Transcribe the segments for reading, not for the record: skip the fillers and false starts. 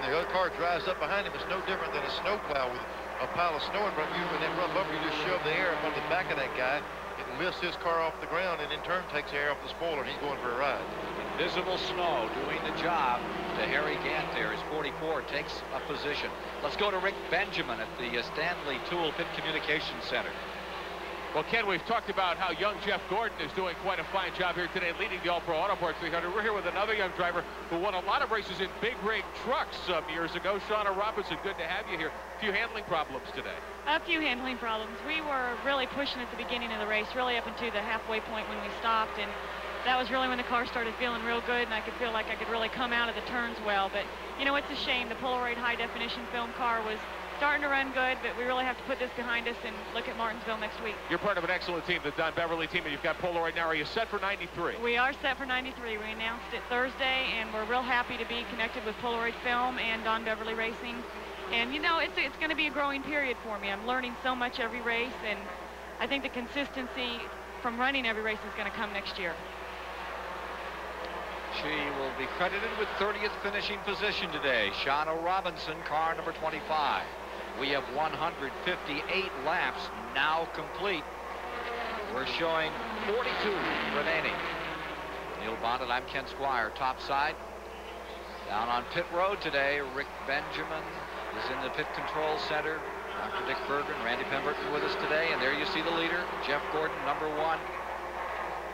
the other car drives up behind him, it's no different than a snowplow with a pile of snow in front of you, and that front bumper, you just shove the air up on the back of that guy. It lifts his car off the ground and in turn takes the air off the spoiler, and he's going for a ride. Invisible snow doing the job to Harry Gant there as 44 takes a position. Let's go to Rick Benjamin at the Stanley Tool Pit Communications Center. Well, Ken, we've talked about how young Jeff Gordon is doing quite a fine job here today, leading the All-Pro Auto Parts 300. We're here with another young driver who won a lot of races in big rig trucks some years ago. Shauna Robinson, good to have you here. A few handling problems today. A few handling problems. We were really pushing at the beginning of the race, really up into the halfway point when we stopped, and that was really when the car started feeling real good, and I could feel like I could really come out of the turns well. But, you know, it's a shame. The Polaroid high-definition film car was starting to run good, but we really have to put this behind us and look at Martinsville next week. You're part of an excellent team, the Don Beverly team, and you've got Polaroid now. Are you set for 93? We are set for 93. We announced it Thursday, and we're real happy to be connected with Polaroid Film and Don Beverly Racing. And, you know, it's going to be a growing period for me. I'm learning so much every race, and I think the consistency from running every race is going to come next year. She will be credited with 30th finishing position today. Shauna Robinson, car number 25. We have 158 laps now complete. We're showing 42 remaining. Neil Bonnet, I'm Ken Squire, top side. Down on pit road today, Rick Benjamin is in the pit control center. Dr. Dick Berger and Randy Pemberton with us today. And there you see the leader, Jeff Gordon, number 1.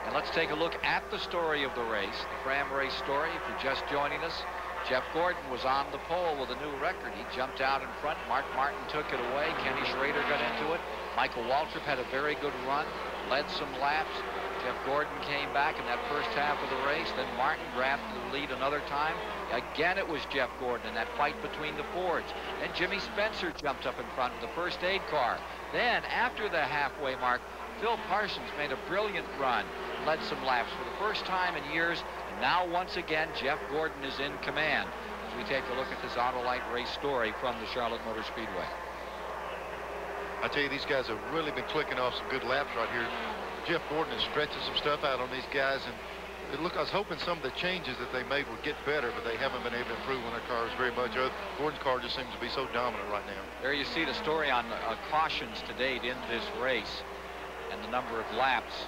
And let's take a look at the story of the race, the Fram race story. If you're just joining us, Jeff Gordon was on the pole with a new record. He jumped out in front. Mark Martin took it away. Kenny Schrader got into it. Michael Waltrip had a very good run, led some laps. Jeff Gordon came back in that first half of the race. Then Martin grabbed the lead another time. Again, it was Jeff Gordon in that fight between the Fords. Then Jimmy Spencer jumped up in front of the first aid car. Then, after the halfway mark, Phil Parsons made a brilliant run, led some laps for the first time in years, and now once again Jeff Gordon is in command as we take a look at this Autolite race story from the Charlotte Motor Speedway. I tell you, these guys have really been clicking off some good laps right here. Jeff Gordon is stretching some stuff out on these guys, and I was hoping some of the changes that they made would get better, but they haven't been able to improve on their cars very much. Gordon's car just seems to be so dominant right now. There you see the story on cautions to date in this race and the number of laps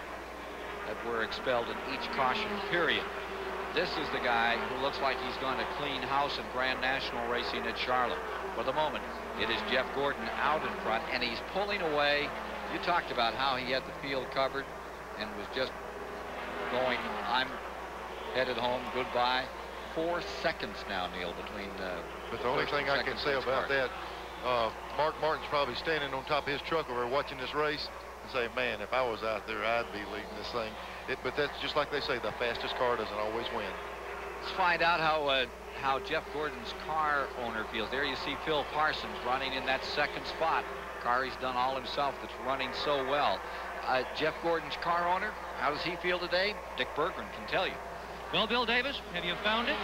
that were expelled in each caution period. This is the guy who looks like he's going to clean house in Grand National racing at Charlotte. For the moment, it is Jeff Gordon out in front, and he's pulling away. You talked about how he had the field covered and was just going, I'm headed home, goodbye. 4 seconds now, Neil, between but the only thing I can say about that, Mark Martin's probably standing on top of his truck over watching this race and say, man, if I was out there, I'd be leading this thing. But that's just like they say, the fastest car doesn't always win. Let's find out how Jeff Gordon's car owner feels. There you see Phil Parsons running in that second spot. Car he's done all himself that's running so well. Jeff Gordon's car owner, how does he feel today? Dick Berggren can tell you. Well, Bill Davis, have you found it?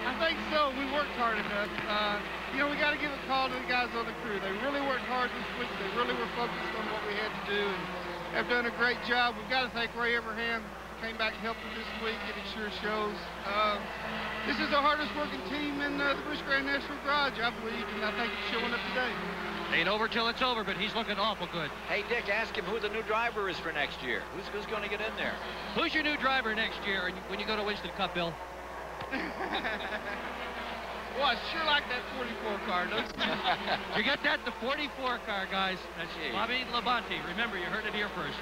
I think so. We worked hard enough. You know, we got to give a call to the guys on the crew. They really worked hard this week. They really were focused on what we had to do and have done a great job. We've got to thank Ray Everham. Came back and helped us this week, and it sure shows. This is the hardest working team in the Busch Grand National Garage, I believe, and I think it's showing up today. Ain't over till it's over, but he's looking awful good. Hey, Dick, ask him who the new driver is for next year. Who's going to get in there? Who's your new driver next year when you go to Winston Cup, Bill? Well, I sure like that 44 car, don't you? You get that? The 44 car, guys. That's Bobby Labonte. Remember, you heard it here first.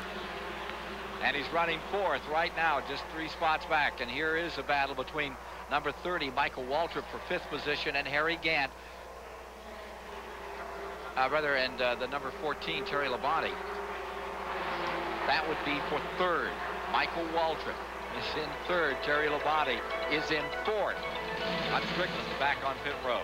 And he's running 4th right now, just 3 spots back. And here is a battle between number 30, Michael Waltrip, for 5th position, and Harry Gant. And the number 14, Terry Labonte. That would be for 3rd. Michael Waltrip is in 3rd. Terry Labonte is in 4th. Todd Strickland back on pit road.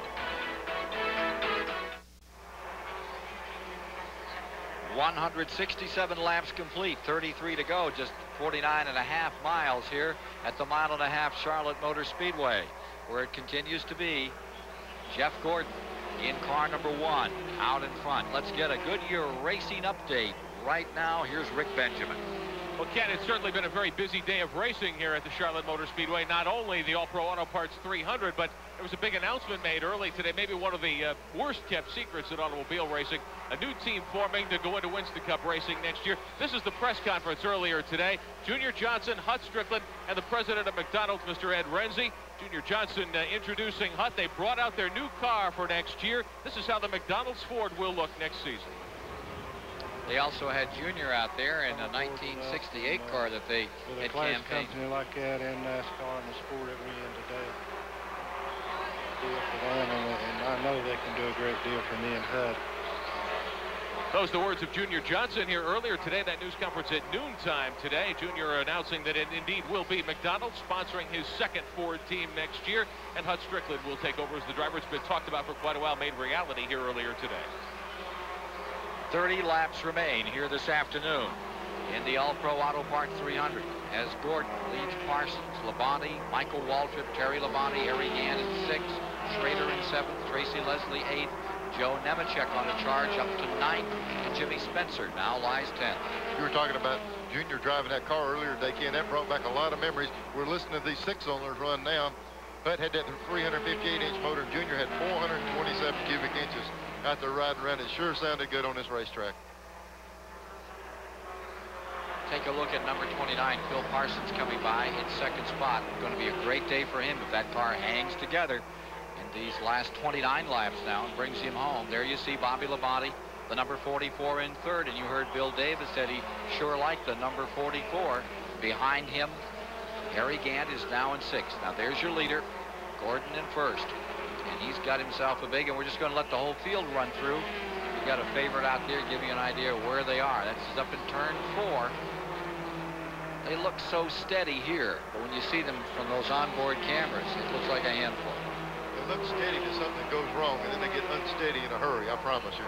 167 laps complete, 33 to go, just 49.5 miles here at the 1.5 mile Charlotte Motor Speedway, where it continues to be Jeff Gordon in car number 1 out in front. Let's get a Goodyear Racing update right now. Here's Rick Benjamin. Well, Ken, it's certainly been a very busy day of racing here at the Charlotte Motor Speedway. Not only the All-Pro Auto Parts 300, but there was a big announcement made early today, maybe one of the worst-kept secrets in automobile racing. A new team forming to go into Winston Cup racing next year. This is the press conference earlier today. Junior Johnson, Hut Stricklin, and the president of McDonald's, Mr. Ed Renzi. Junior Johnson introducing Hut. They brought out their new car for next year. This is how the McDonald's Ford will look next season. They also had Junior out there in a 1968 car that they had campaigned. Company like that in NASCAR and the sport that we're in today. Deal for them, and I know they can do a great deal for me and Hud. Those are the words of Junior Johnson here earlier today. That news conference at noontime today. Junior announcing that it indeed will be McDonald's sponsoring his second Ford team next year, and Hut Stricklin will take over as the driver. It's been talked about for quite a while, made reality here earlier today. 30 laps remain here this afternoon in the All-Pro Auto Parts 300 as Gordon leads Parsons, Labonte, Michael Waltrip, Terry Labonte, Harry Gant in 6th, Schrader in 7th, Tracy Leslie 8th, Joe Nemechek on a charge up to 9th, and Jimmy Spencer now lies 10th. You were talking about Junior driving that car earlier today, Ken. That brought back a lot of memories. We're listening to these 6-cylinders run now. Hut had that 358-inch motor, and Junior had 427 cubic inches out there riding around. It sure sounded good on this racetrack. Take a look at number 29, Phil Parsons, coming by in 2nd spot. Going to be a great day for him if that car hangs together in these last 29 laps now and brings him home. There you see Bobby Labonte, the number 44 in 3rd, and you heard Bill Davis said he sure liked the number 44. Behind him, Harry Gant is now in 6th. Now there's your leader, Gordon in 1st. And he's got himself a big, and we're just going to let the whole field run through. We've got a favorite out there, give you an idea of where they are. That's up in turn 4. They look so steady here, but when you see them from those onboard cameras, it looks like a handful. They look steady till something goes wrong, and then they get unsteady in a hurry, I promise you.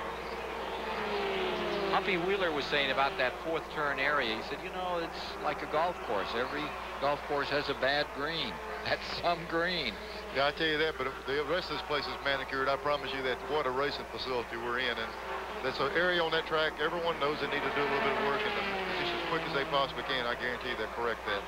Humpy Wheeler was saying about that 4th turn area, he said, you know, it's like a golf course. Every golf course has a bad green. That's some green. Yeah, I tell you that, but the rest of this place is manicured. I promise you that. What a racing facility we're in, and that's an area on that track. Everyone knows they need to do a little bit of work, and just as quick as they possibly can, I guarantee they'll correct that.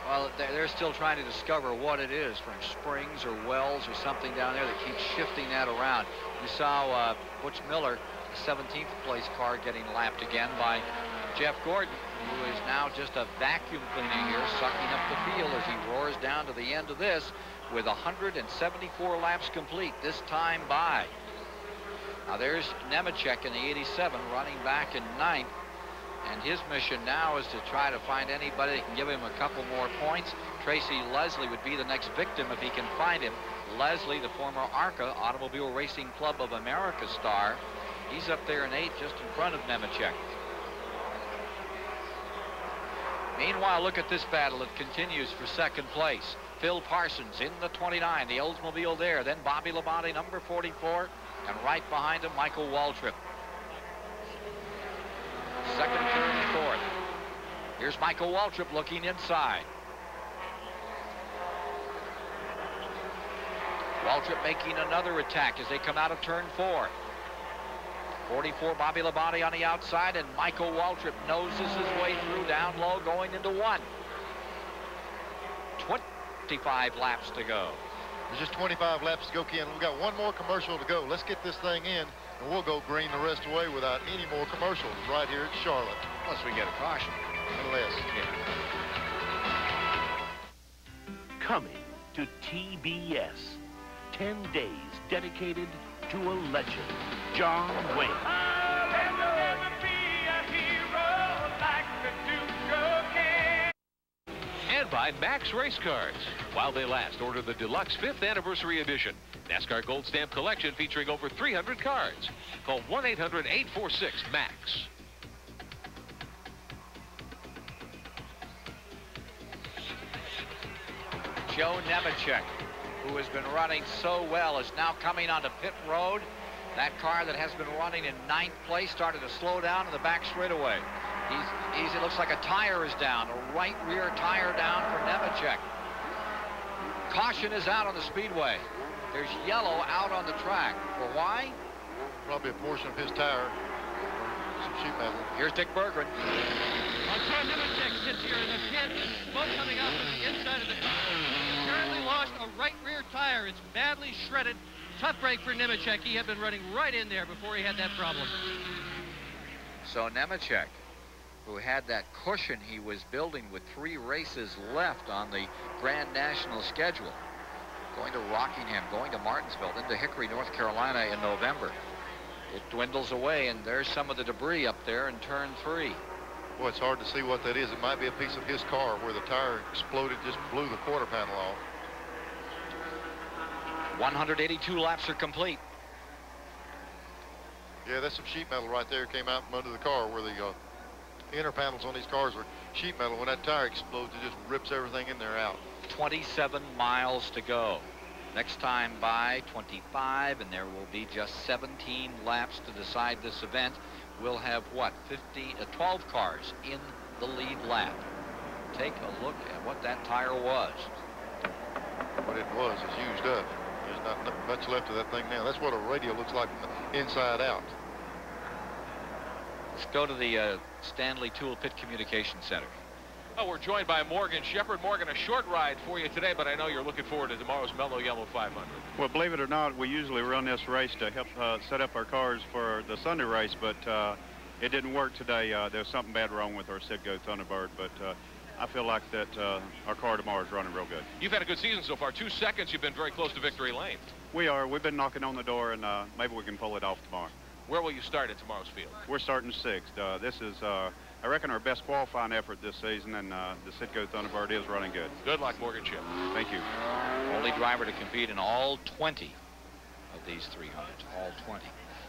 Well, they're still trying to discover what it is, from springs or wells or something down there that keeps shifting that around. You saw Butch Miller, the 17th place car, getting lapped again by Jeff Gordon, who is now just a vacuum cleaner here, sucking up the field as he roars down to the end of this with 174 laps complete this time by. Now there's Nemechek in the 87 running back in 9th, and his mission now is to try to find anybody that can give him a couple more points. Tracy Leslie would be the next victim if he can find him. Leslie, the former ARCA, Automobile Racing Club of America star, he's up there in 8th just in front of Nemechek. Meanwhile, look at this battle. It continues for 2nd place. Phil Parsons in the 29, the Oldsmobile there. Then Bobby Labonte, number 44, and right behind him, Michael Waltrip. 2nd, 3rd, and 4th. Here's Michael Waltrip looking inside. Waltrip making another attack as they come out of turn 4. 44, Bobby Labonte on the outside, and Michael Waltrip noses his way through down low, going into 1. 25 laps to go. There's just 25 laps to go, Ken. We've got one more commercial to go. Let's get this thing in, and we'll go green the rest away without any more commercials right here at Charlotte. Unless we get a caution. Unless. Yeah. Coming to TBS. 10 days dedicated to a legend, John Wayne. I'll never be a hero like the Duke again. And by Max Race Cars. While they last, order the Deluxe 5th Anniversary Edition. NASCAR Gold Stamp Collection featuring over 300 cards. Call 1-800-846-MAX. Joe Nemechek, who has been running so well, is now coming onto pit road. That car that has been running in 9th place started to slow down in the back straightaway. It looks like a tire is down, a right rear tire down for Nemechek. Caution is out on the speedway. There's yellow out on the track. For why? Probably a portion of his tire, or some sheet metal. Here's Dick Berggren. John Nemechek sits here in the pit. Smoke coming out from the inside of the car. He apparently lost a right rear tire. It's badly shredded. Tough break for Nemechek. He had been running right in there before he had that problem. So Nemechek, who had that cushion he was building with 3 races left on the Grand National schedule, going to Rockingham, going to Martinsville, then to Hickory, North Carolina in November. It dwindles away, and there's some of the debris up there in turn 3. Boy, it's hard to see what that is. It might be a piece of his car where the tire exploded, just blew the quarter panel off. 182 laps are complete. Yeah, that's some sheet metal right there. Came out from under the car where the inner panels on these cars are sheet metal. When that tire explodes, it just rips everything in there out. 27 miles to go. Next time by 25, and there will be just 17 laps to decide this event. We'll have, what, 12 cars in the lead lap. Take a look at what that tire was. What it was is used up. There's not much left of that thing now. That's what a radio looks like from the inside out. Let's go to the Stanley Tool Pit Communication Center. Oh, we're joined by Morgan Shepherd. Morgan, a short ride for you today, but I know you're looking forward to tomorrow's Mellow Yellow 500. Well, believe it or not, we usually run this race to help set up our cars for the Sunday race, but it didn't work today. There's something bad wrong with our Citgo Thunderbird, but I feel like that our car tomorrow is running real good. You've had a good season so far. 2 seconds, you've been very close to victory lane. We are. We've been knocking on the door, and maybe we can pull it off tomorrow. Where will you start at tomorrow's field? We're starting 6th. This is, I reckon, our best qualifying effort this season, and the Citgo Thunderbird is running good. Good luck, Morgan Chip. Thank you. Only driver to compete in all 20 of these 300s, all 20.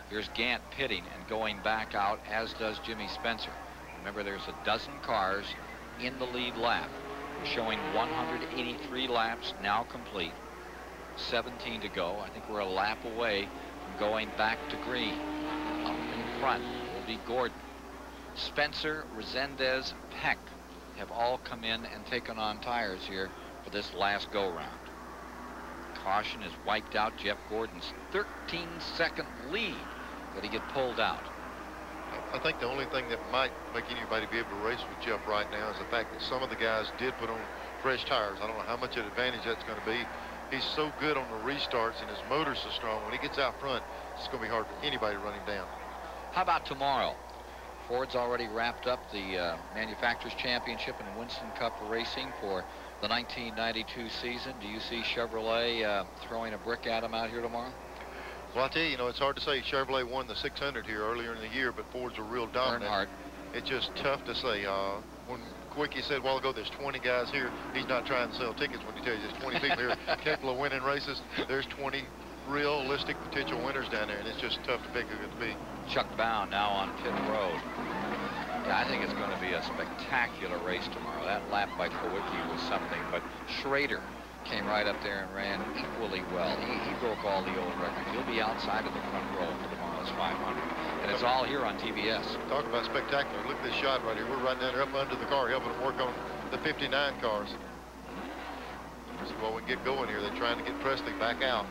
Here's Gant pitting and going back out, as does Jimmy Spencer. Remember, there's a dozen cars in the lead lap. We're showing 183 laps now complete, 17 to go. I think we're a lap away from going back to green. Up in front will be Gordon. Spencer, Resendez, Peck have all come in and taken on tires here for this last go-round. Caution has wiped out Jeff Gordon's 13-second lead that he get pulled out. I think the only thing that might make anybody be able to race with Jeff right now is the fact that some of the guys did put on fresh tires. I don't know how much of an advantage that's going to be. He's so good on the restarts, and his motor's so strong. When he gets out front, it's going to be hard for anybody to run him down. How about tomorrow? Ford's already wrapped up the Manufacturers Championship and Winston Cup racing for the 1992 season. Do you see Chevrolet throwing a brick at him out here tomorrow? Well, I tell you, it's hard to say. Chevrolet won the 600 here earlier in the year, but Ford's a real dominant. Earnhardt. It's just tough to say. When Quickie said a while ago there's 20 guys here, he's not trying to sell tickets when he tells you there's 20 people here capable of winning races. There's 20 realistic potential winners down there, and it's just tough to pick who it to be. Chuck Bound now on pit road. I think it's going to be a spectacular race tomorrow. That lap by Kowicki was something, but Schrader came right up there and ran equally well. He broke all the old records. He'll be outside of the front row for tomorrow's 500. And it's all here on TBS. Talk about spectacular. Look at this shot right here. We're right down there up under the car, helping them work on the 59 cars. So while we get going here, they're trying to get Presley back out.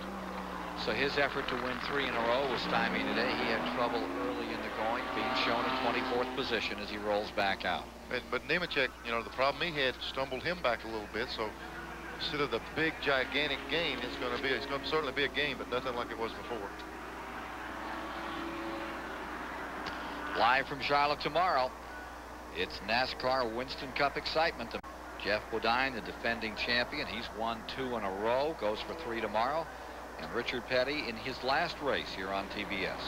So his effort to win 3 in a row was stymied today. He had trouble early in the going, being shown in 24th position as he rolls back out. But Nemechek, the problem he had stumbled him back a little bit. So instead of the big, gigantic gain, it's going to certainly be a gain, but nothing like it was before. Live from Charlotte tomorrow, it's NASCAR Winston Cup excitement. Jeff Bodine, the defending champion, he's won 2 in a row, goes for 3 tomorrow. And Richard Petty in his last race here on TBS.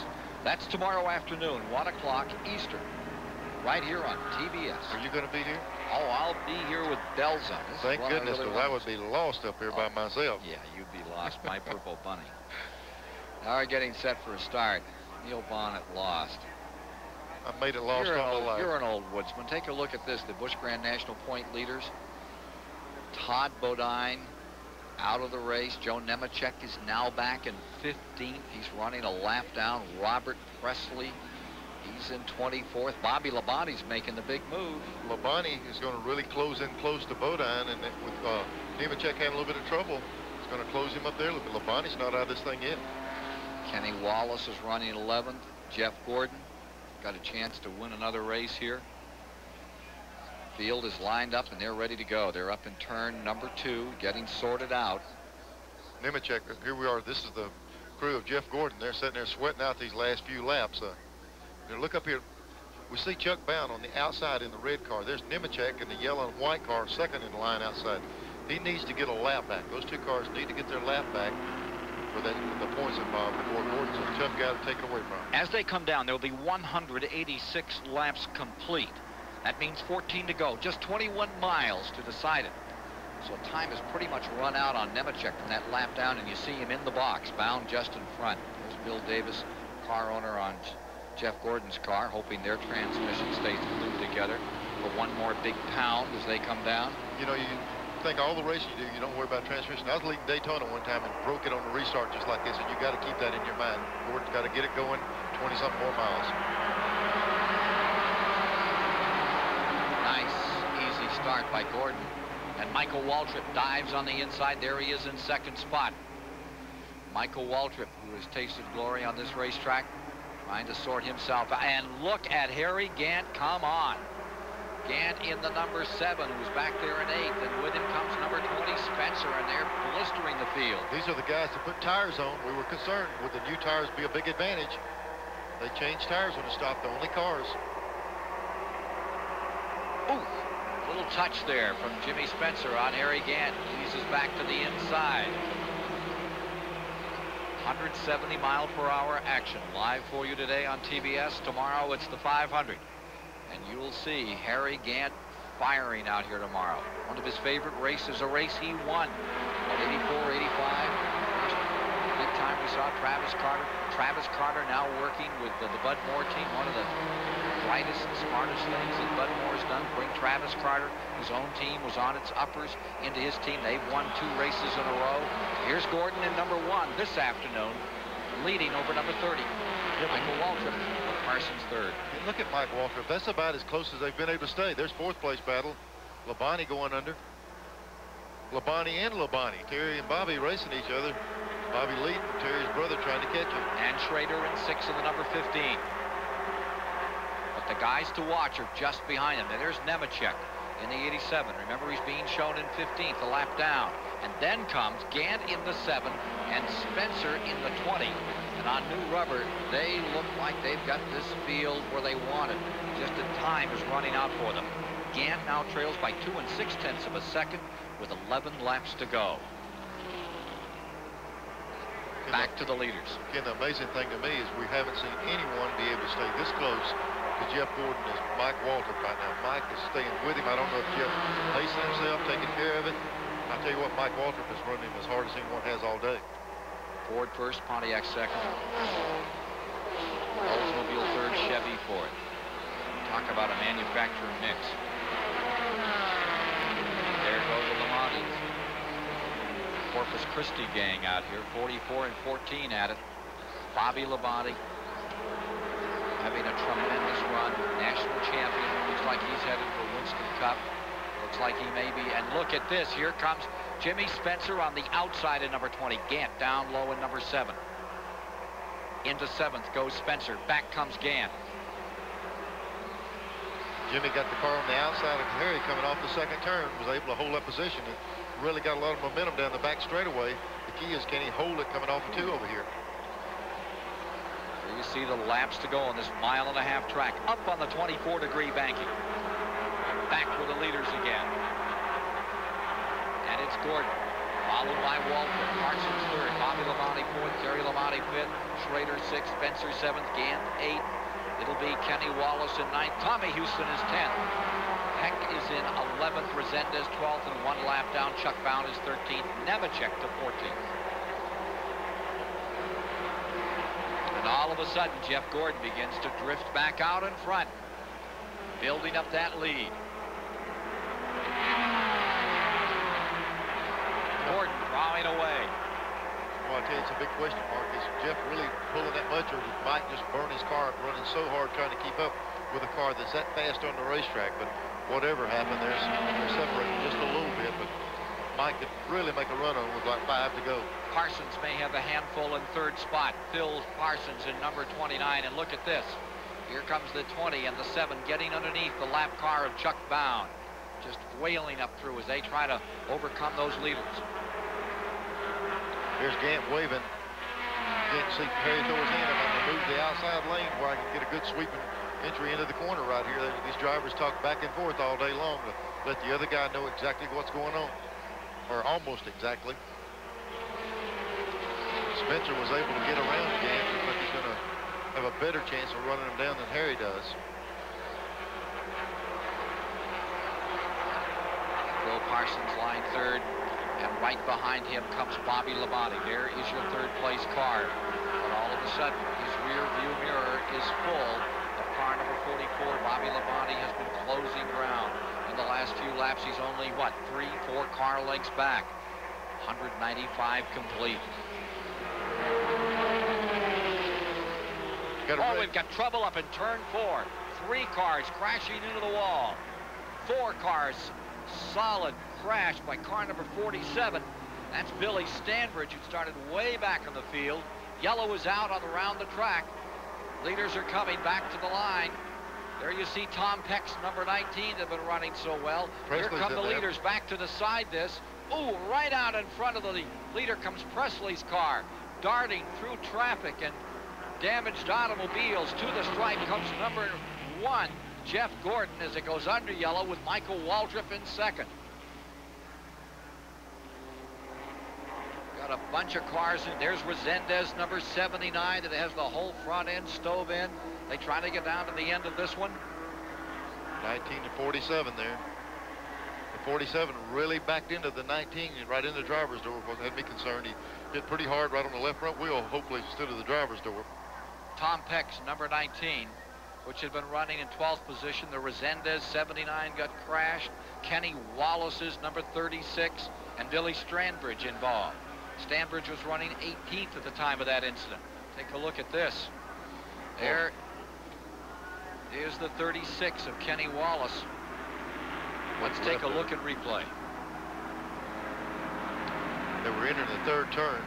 That's tomorrow afternoon, 1 o'clock Eastern, right here on TBS. Are you going to be here? Oh, I'll be here with bells on. Thank goodness, because I would be lost up here by myself. Yeah, you'd be lost, my purple bunny. Now we're getting set for a start. Neil Bonnet lost. I made it lost all my life. You're an old woodsman. Take a look at this. The Busch Grand National point leaders. Todd Bodine out of the race. Joe Nemechek is now back in 15th. He's running a lap down. Robert Presley, he's in 24th. Bobby Labonte's making the big move. Labonte is going to really close in close to Bodine, and with Nemechek having a little bit of trouble, it's going to close him up there a little bit. Labonte's not out of this thing yet. Kenny Wallace is running 11th. Jeff Gordon got a chance to win another race here. Field is lined up and they're ready to go. They're up in turn number 2, getting sorted out. Nemechek, here we are. This is the crew of Jeff Gordon. They're sitting there sweating out these last few laps. Look up here. We see Chuck Bound on the outside in the red car. There's Nemechek in the yellow and white car, second in the line outside. He needs to get a lap back. Those two cars need to get their lap back for the points involved before Gordon's a tough guy to take it away from. As they come down, there will be 186 laps complete. That means 14 to go, just 21 miles to decide it. So time has pretty much run out on Nemechek from that lap down, and you see him in the box, Bound just in front. There's Bill Davis, car owner on Jeff Gordon's car, hoping their transmission stays glued together for one more big pound as they come down. You know, you think all the racing you do, you don't worry about transmission. I was leading Daytona one time and broke it on the restart just like this, and you got to keep that in your mind. Gordon's got to get it going 20-something more miles. Nice, easy start by Gordon. And Michael Waltrip dives on the inside. There he is in second spot. Michael Waltrip, who has tasted glory on this racetrack, trying to sort himself out. And look at Harry Gant, come on. Gant in the number 7, who's back there in 8th, and with him comes number 20, Spencer, and they're blistering the field. These are the guys that put tires on. We were concerned, would the new tires be a big advantage? They changed tires when it stopped, the only cars. Ooh, little touch there from Jimmy Spencer on Harry Gant. Eases back to the inside. 170 mile per hour action live for you today on TBS. Tomorrow it's the 500. And you'll see Harry Gant firing out here tomorrow. One of his favorite races, a race he won. 84, 85. Big time we saw Travis Carter. Travis Carter now working with the Bud Moore team. One of the brightest and smartest things that Bud Moore's done. Bring Travis Carter. His own team was on its uppers into his team. They've won 2 races in a row. Here's Gordon in number 1 this afternoon, leading over number 30. Michael Waltrip. Parsons third. Look at Mike Waltrip. That's about as close as they've been able to stay. There's 4th place battle. Labonte going under. Labonte and Labonte. Terry and Bobby racing each other. Bobby leading, Terry's brother trying to catch him. And Schrader in 6th in the number 15. But the guys to watch are just behind him. There's Nemechek in the 87. Remember, he's being shown in 15th, a lap down. And then comes Gant in the 7 and Spencer in the 20. And on new rubber, they look like they've got this field where they want it. Just in time is running out for them. Gant now trails by 2 6/10 of a second with 11 laps to go. Back to the leaders. Again, the amazing thing to me is we haven't seen anyone be able to stay this close to Jeff Gordon as Mike Waltrip right now. Mike is staying with him. I don't know if Jeff pacing himself, taking care of it. I'll tell you what, Mike Waltrip is running as hard as anyone has all day. Ford first, Pontiac second. Oldsmobile third, Chevy fourth. Talk about a manufacturer mix. There goes the Labonte. Corpus Christi gang out here, 44 and 14 at it. Bobby Labonte having a tremendous run, national champion. Looks like he's headed for Winston Cup. Looks like he may be. And look at this. Here comes Jimmy Spencer on the outside of number 20. Gant down low in number 7. Into 7th goes Spencer. Back comes Gant. Jimmy got the car on the outside of Harry coming off the second turn. Was able to hold that position. It really got a lot of momentum down the back straightaway. The key is, can he hold it coming off the 2 over here? Here you see the laps to go on this 1.5 mile track. Up on the 24-degree banking. Back for the leaders again. And it's Gordon, followed by Waltrip. Parsons third, Bobby Labonte 4th, Terry Labonte 5th, Schrader 6th, Spencer 7th, Gant 8th. It'll be Kenny Wallace in 9th. Tommy Houston is 10th. Heck is in 11th, Resendez 12th, and 1 lap down. Chuck Bound is 13th, Nemechek to 14th. And all of a sudden, Jeff Gordon begins to drift back out in front, building up that lead. Gordon drawing away. Well, I tell you, it's a big question mark. Is Jeff really pulling that much, or did Mike just burn his car up running so hard trying to keep up with a car that's that fast on the racetrack? But whatever happened, they're separating just a little bit. But Mike could really make a run on with like 5 to go. Parsons may have a handful in 3rd spot. Phil Parsons in number 29. And look at this. Here comes the 20 and the 7 getting underneath the lap car of Chuck Bound. Just wailing up through as they try to overcome those leaders. Here's Gant waving. Can't see Perry throw his hand. I'm going to move the outside lane where I can get a good sweeping entry into the corner right here. These drivers talk back and forth all day long to let the other guy know exactly what's going on, or almost exactly. Spencer was able to get around Gant. Looks like he's going to have a better chance of running him down than Harry does. Bill Parsons lying third, and right behind him comes Bobby Labonte. There is your third place car. But all of a sudden, his rear view mirror is full of car number 44. Bobby Labonte has been closing ground. In the last few laps, he's only, what, 3-4 car lengths back. 195 complete. Oh, we've got trouble up in turn 4. 3 cars crashing into the wall. 4 cars solid crash by car number 47. That's Billy Stanbridge, who started way back in the field. Yellow is out on around the track. Leaders are coming back to the line. There you see Tom Peck's number 19 have been running so well. Here come the leaders back to decide this. Ooh, right out in front of the leader comes Presley's car, darting through traffic and damaged automobiles. To the stripe comes number 1, Jeff Gordon, as it goes under yellow with Michael Waldrop in second. Got a bunch of cars in. There's Resendez, number 79, that has the whole front end stove in. They try to get down to the end of this one. 19 to 47 there. The 47 really backed into the 19 and right in the driver's door. Had me concerned. He hit pretty hard right on the left front wheel, hopefully stood at the driver's door. Tom Peck's number 19, which had been running in 12th position. The Resendez 79 got crashed. Kenny Wallace's number 36 and Billy Stanbridge involved. Stanbridge was running 18th at the time of that incident. Take a look at this. There is the 36 of Kenny Wallace. Let's take a look at replay. They were entering the third turn.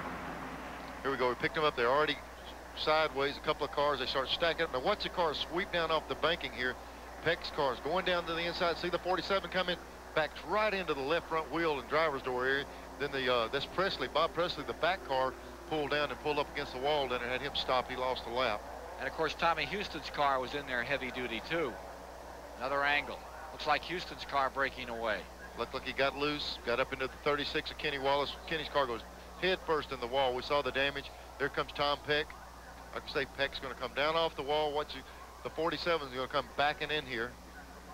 Here we go. We picked them up. They're already sideways. A couple of cars. They start stacking up. Now watch the cars sweep down off the banking here. Peck's cars going down to the inside. See the 47 coming. Backs right into the left front wheel and driver's door area. Then that's Presley, Bob Presley, the back car pulled down and pulled up against the wall. Then it had him stop. He lost a lap. And of course, Tommy Houston's car was in there heavy duty too. Another angle. Looks like Houston's car breaking away. Looked like he got loose, got up into the 36 of Kenny Wallace. Kenny's car goes head first in the wall. We saw the damage. There comes Tom Peck. I can say Peck's going to come down off the wall. The 47 is going to come backing in here.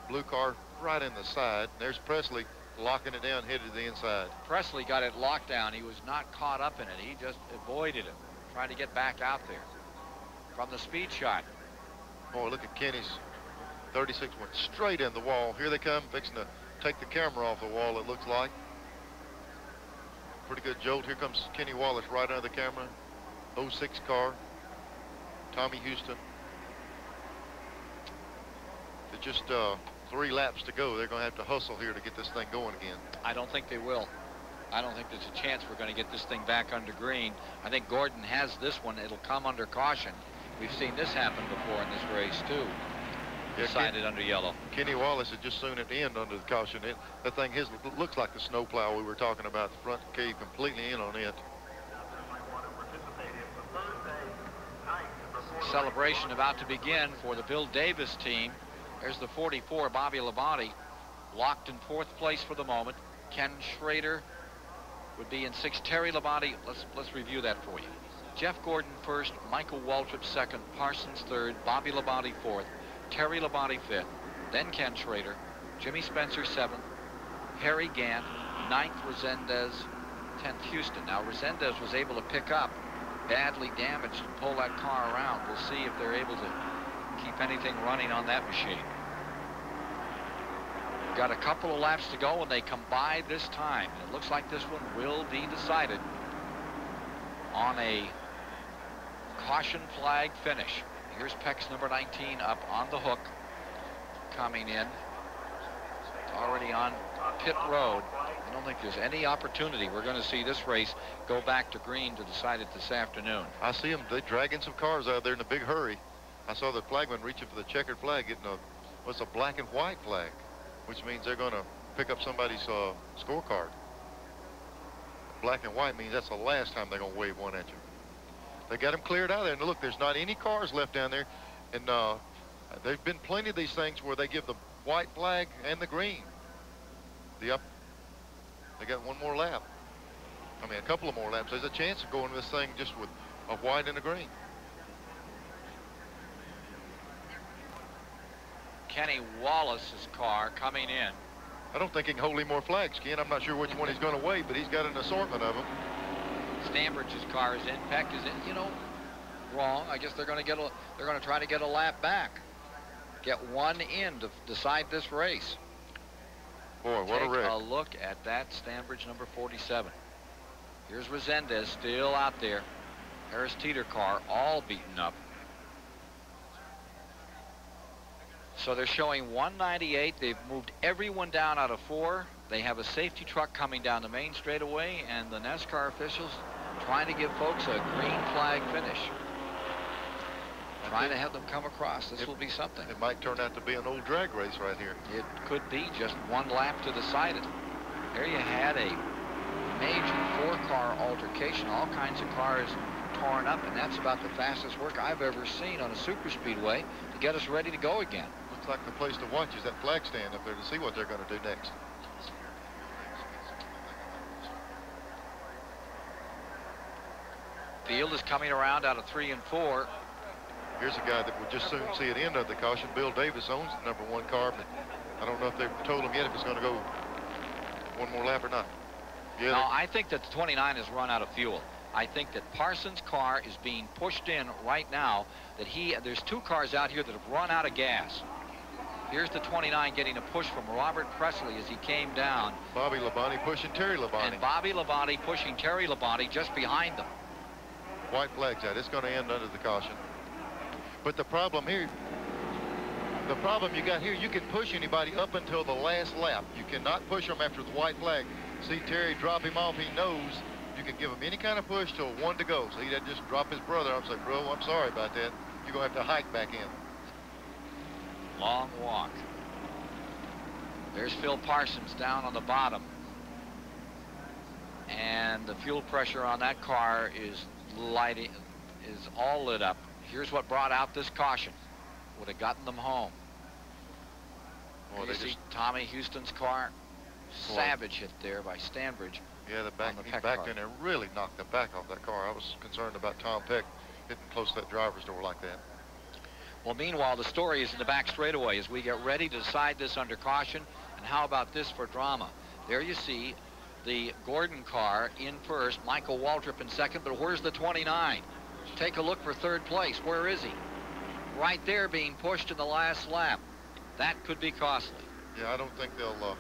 Blue car right in the side. There's Presley locking it down, headed to the inside. Presley got it locked down. He was not caught up in it. He just avoided it, trying to get back out there from the speed shot. Boy, look at Kenny's 36 went straight in the wall. Here they come, fixing to take the camera off the wall, it looks like. Pretty good jolt. Here comes Kenny Wallace right under the camera. 06 car. Tommy Houston. It's just 3 laps to go. They're going to have to hustle here to get this thing going again. I don't think they will. I don't think there's a chance we're going to get this thing back under green. I think Gordon has this one. It'll come under caution. We've seen this happen before in this race too. Yeah, decided under yellow. Kenny Wallace is just soon at the end under the caution. That thing looks like the snowplow we were talking about. The front cave completely in on it. Celebration about to begin for the Bill Davis team. There's the 44, Bobby Labonte, locked in 4th place for the moment. Ken Schrader would be in 6th. Terry Labonte, let's review that for you. Jeff Gordon 1st, Michael Waltrip 2nd, Parsons 3rd, Bobby Labonte 4th, Terry Labonte 5th, then Ken Schrader, Jimmy Spencer 7th, Harry Gant 9th, Resendez 10th, Houston. Now Resendez was able to pick up badly damaged and pull that car around. We'll see if they're able to keep anything running on that machine. Got a couple of laps to go and they come by this time. It looks like this one will be decided on a caution flag finish. Here's Peck's number 19 up on the hook, coming in. It's already on pit road. I don't think there's any opportunity. We're going to see this race go back to green to decide it this afternoon. I see them. They're dragging some cars out there in a big hurry. I saw the flagman reaching for the checkered flag, getting what's a black and white flag, which means they're going to pick up somebody's scorecard. Black and white means that's the last time they're going to wave one at you. They got them cleared out of there, and look, there's not any cars left down there, and there's been plenty of these things where they give the white flag and the green. They got one more lap. I mean, a couple of more laps. There's a chance of going this thing just with a white and a green. Kenny Wallace's car coming in. I don't think he can hold any more flags, Ken. I'm not sure which one he's going to wave, but he's got an assortment of them. Stambridge's car is in. Peck is in. You know, wrong. I guess they're going to try to get a lap back. Get one in to decide this race. Boy, what a wreck. Take a look at that Stambridge number 47. Here's Resendez still out there. Harris Teeter car all beaten up. So they're showing 198. They've moved everyone down out of 4. They have a safety truck coming down the main straightaway, and the NASCAR officials trying to give folks a green flag finish. Trying to have them come across. This will be something. It might turn out to be an old drag race right here. It could be just one lap to decide it. There you had a major 4-car altercation. All kinds of cars torn up, and that's about the fastest work I've ever seen on a super speedway to get us ready to go again. Looks like the place to watch is that flag stand up there to see what they're going to do next. Field is coming around out of 3 and 4. Here's a guy that would just soon see an end of the caution. Bill Davis owns the number 1 car, but I don't know if they've told him yet if it's going to go one more lap or not. Yeah, no, I think that the 29 has run out of fuel. I think that Parsons' car is being pushed in right now. There's 2 cars out here that have run out of gas. Here's the 29 getting a push from Robert Presley as he came down. Bobby Labonte pushing Terry Labonte. And Bobby Labonte pushing Terry Labonte just behind them. White flag's out. It's going to end under the caution. But the problem here, the problem you got here, you can push anybody up until the last lap. You cannot push them after the white flag. See Terry drop him off. He knows you can give him any kind of push till 1 to go. So he'd just drop his brother. I'm like, bro, I'm sorry about that. You're going to have to hike back in. Long walk. There's Phil Parsons down on the bottom. And the fuel pressure on that car is all lit up. Here's what brought out this caution. Would have gotten them home. Well, you see Tommy Houston's car. Savage hit there by Stambridge. Yeah, he backed in there, really knocked the back off that car. I was concerned about Tom Peck hitting close to that driver's door like that. Well, meanwhile, the story is in the back straightaway as we get ready to decide this under caution. And how about this for drama? There you see the Gordon car in first, Michael Waltrip in second, but where's the 29? Take a look for 3rd place. Where is he? Right there being pushed in the last lap. That could be costly. Yeah, I don't think they'll,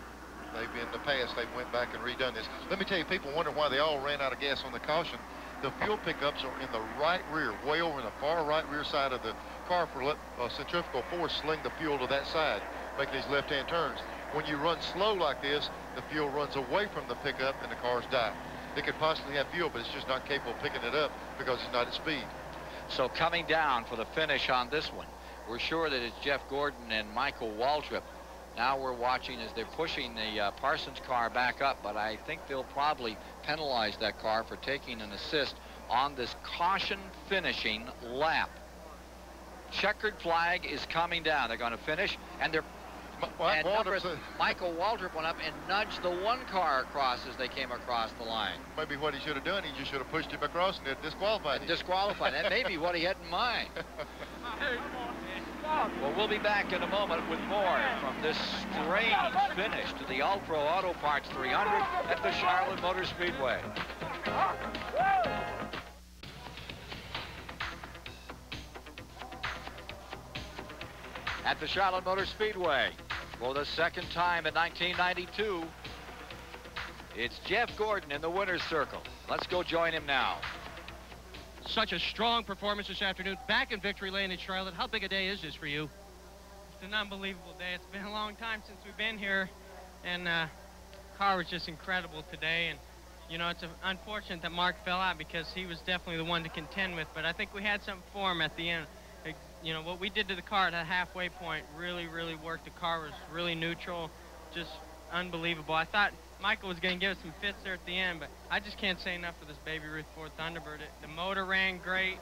maybe in the past they went back and redone this. Let me tell you, people wonder why they all ran out of gas on the caution. The fuel pickups are in the right rear, way over in the far right rear side of the car for centrifugal force sling the fuel to that side, make these left-hand turns. When you run slow like this, the fuel runs away from the pickup and the cars die. It could possibly have fuel, but it's just not capable of picking it up because it's not at speed. So coming down for the finish on this one, we're sure that it's Jeff Gordon and Michael Waltrip. Now we're watching as they're pushing the Parsons car back up, but I think they'll probably penalize that car for taking an assist on this caution finishing lap. Checkered flag is coming down. They're going to finish, and they're Michael Waltrip went up and nudged the 1 car across as they came across the line. Maybe what he should have done, he just should have pushed him across and disqualified him. Disqualified. That may be what he had in mind. Well, we'll be back in a moment with more from this strange finish to the All-Pro Auto Parts 300 at the Charlotte Motor Speedway. At the Charlotte Motor Speedway, for the 2nd time in 1992, it's Jeff Gordon in the winner's circle. Let's go join him now. Such a strong performance this afternoon. Back in victory lane in Charlotte. How big a day is this for you? It's an unbelievable day. It's been a long time since we've been here, and car was just incredible today. And you know, it's unfortunate that Mark fell out because he was definitely the one to contend with. But I think we had something for him at the end. you know, what we did to the car at a halfway point really, really worked. The car was really neutral, just unbelievable. I thought Michael was going to give us some fits there at the end, but I just can't say enough for this Baby Ruth Ford Thunderbird. The motor ran great,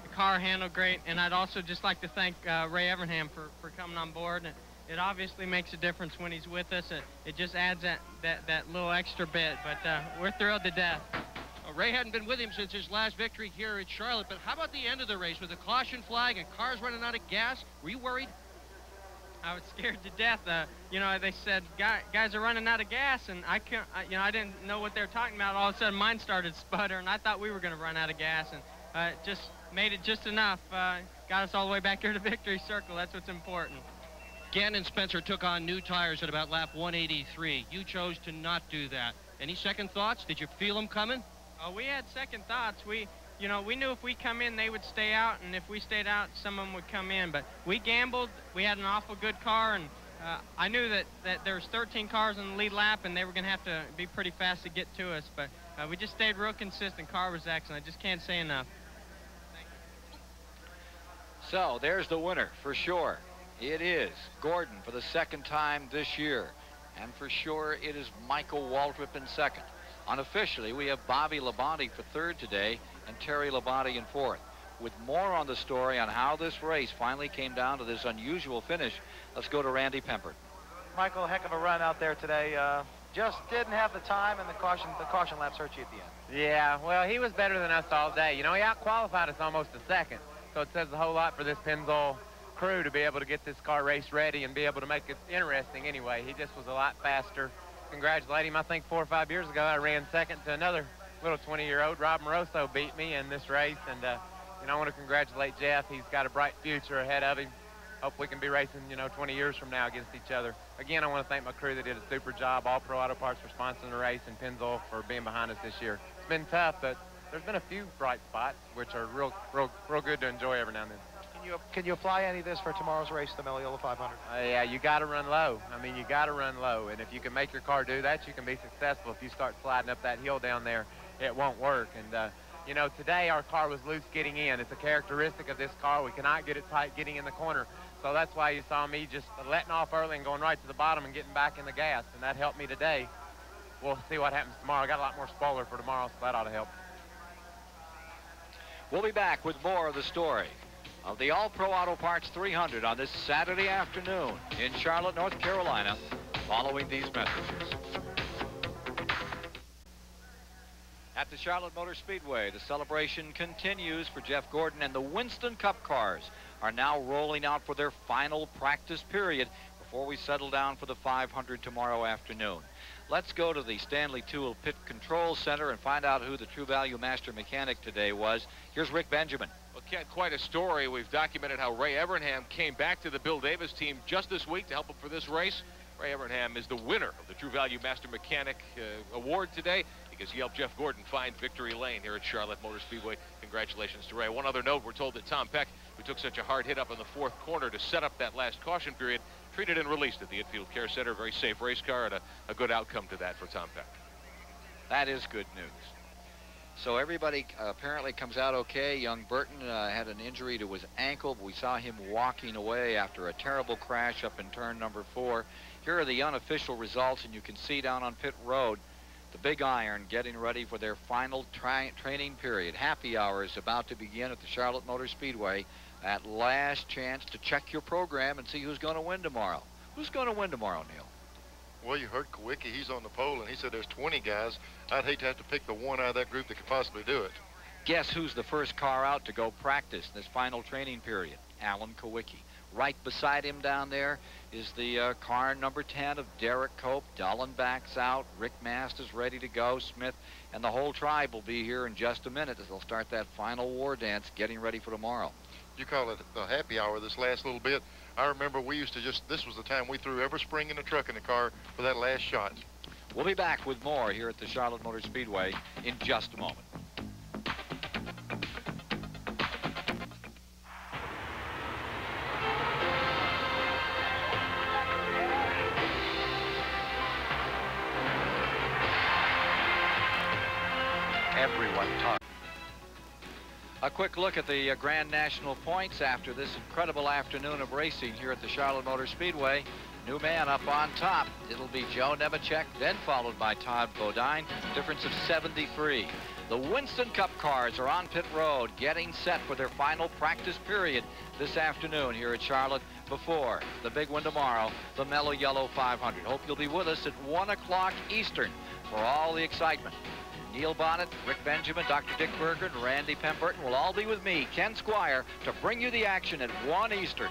the car handled great, and I'd also just like to thank Ray Evernham for coming on board. And it obviously makes a difference when he's with us. It just adds that little extra bit, but we're thrilled to death. Ray hadn't been with him since his last victory here at Charlotte, but how about the end of the race with the caution flag and cars running out of gas? Were you worried? I was scared to death. You know, they said guys are running out of gas, and you know, I didn't know what they were talking about. All of a sudden, mine started sputtering. I thought we were going to run out of gas, and just made it just enough. Got us all the way back here to victory circle. That's what's important. Gannon Spencer took on new tires at about lap 183. You chose to not do that. Any second thoughts? Did you feel them coming? Oh, we had second thoughts. You know, we knew if we come in, they would stay out, and if we stayed out, some of them would come in. But we gambled. We had an awful good car, and I knew that there was 13 cars in the lead lap, and they were going to have to be pretty fast to get to us. But we just stayed real consistent. Car was excellent. I just can't say enough. So there's the winner for sure. It is Gordon for the second time this year. And for sure, it is Michael Waltrip in second. Unofficially, we have Bobby Labonte for third today and Terry Labonte in fourth. With more on the story on how this race finally came down to this unusual finish, let's go to Randy Pempert. Michael, heck of a run out there today. Just didn't have the time, and the caution laps hurt you at the end. Yeah, well, he was better than us all day. You know, he out-qualified us almost a second. So it says a whole lot for this Pennzoil crew to be able to get this car race ready and be able to make it interesting anyway. He just was a lot faster. Congratulate him. I think 4 or 5 years ago, I ran second to another little 20-year-old. Rob Moroso beat me in this race, and you know, I want to congratulate Jeff. He's got a bright future ahead of him. Hope we can be racing, you know, 20 years from now against each other. Again, I want to thank my crew that did a super job. All Pro Auto Parts for sponsoring the race, and Pennzoil for being behind us this year. It's been tough, but there's been a few bright spots, which are real good to enjoy every now and then. Can you apply any of this for tomorrow's race, the Meliola 500? Yeah, you got to run low. I mean, you got to run low, and if you can make your car do that, you can be successful. If you start sliding up that hill down there, it won't work. And you know, today our car was loose getting in. It's a characteristic of this car. We cannot get it tight getting in the corner. So that's why you saw me just letting off early and going right to the bottom and getting back in the gas, and that helped me today. We'll see what happens tomorrow. I got a lot more spoiler for tomorrow, so that ought to help. We'll be back with more of the story of the All-Pro Auto Parts 300 on this Saturday afternoon in Charlotte, North Carolina, following these messages. At the Charlotte Motor Speedway, the celebration continues for Jeff Gordon, and the Winston Cup cars are now rolling out for their final practice period before we settle down for the 500 tomorrow afternoon. Let's go to the Stanley Tool Pit Control Center and find out who the True Value Master Mechanic today was. Here's Rick Benjamin. Well, Ken, quite a story. We've documented how Ray Evernham came back to the Bill Davis team just this week to help him for this race. Ray Evernham is the winner of the True Value Master Mechanic award today because he helped Jeff Gordon find victory lane here at Charlotte Motor Speedway. Congratulations to Ray. One other note, we're told that Tom Peck, who took such a hard hit up in the fourth corner to set up that last caution period, treated and released at the Infield Care Center. Very safe race car and a good outcome to that for Tom Peck. That is good news. So everybody apparently comes out okay. Young Burton had an injury to his ankle. We saw him walking away after a terrible crash up in turn number 4. Here are the unofficial results, and you can see down on pit road the Big Iron getting ready for their final training period. Happy hour is about to begin at the Charlotte Motor Speedway. That last chance to check your program and see who's going to win tomorrow. Who's going to win tomorrow, Neil? Well, you heard Kowicki. He's on the pole, and he said there's 20 guys. I'd hate to have to pick the one out of that group that could possibly do it. Guess who's the first car out to go practice in this final training period? Alan Kowicki. Right beside him down there is the car number 10 of Derek Cope. Dullenbach's out. Rick Mast is ready to go. Smith and the whole tribe will be here in just a minute as they'll start that final war dance, getting ready for tomorrow. You call it a happy hour this last little bit. I remember we used to this was the time we threw every spring in the truck in the car for that last shot. We'll be back with more here at the Charlotte Motor Speedway in just a moment. Everyone talks. A quick look at the Grand National points after this incredible afternoon of racing here at the Charlotte Motor Speedway. New man up on top. It'll be Joe Nemechek, then followed by Todd Bodine. Difference of 73. The Winston Cup cars are on pit road, getting set for their final practice period this afternoon here at Charlotte before the big one tomorrow, the Mellow Yellow 500. Hope you'll be with us at 1 o'clock Eastern for all the excitement. Neil Bonnet, Rick Benjamin, Dr. Dick Berger, and Randy Pemberton will all be with me, Ken Squire, to bring you the action at 1 Eastern.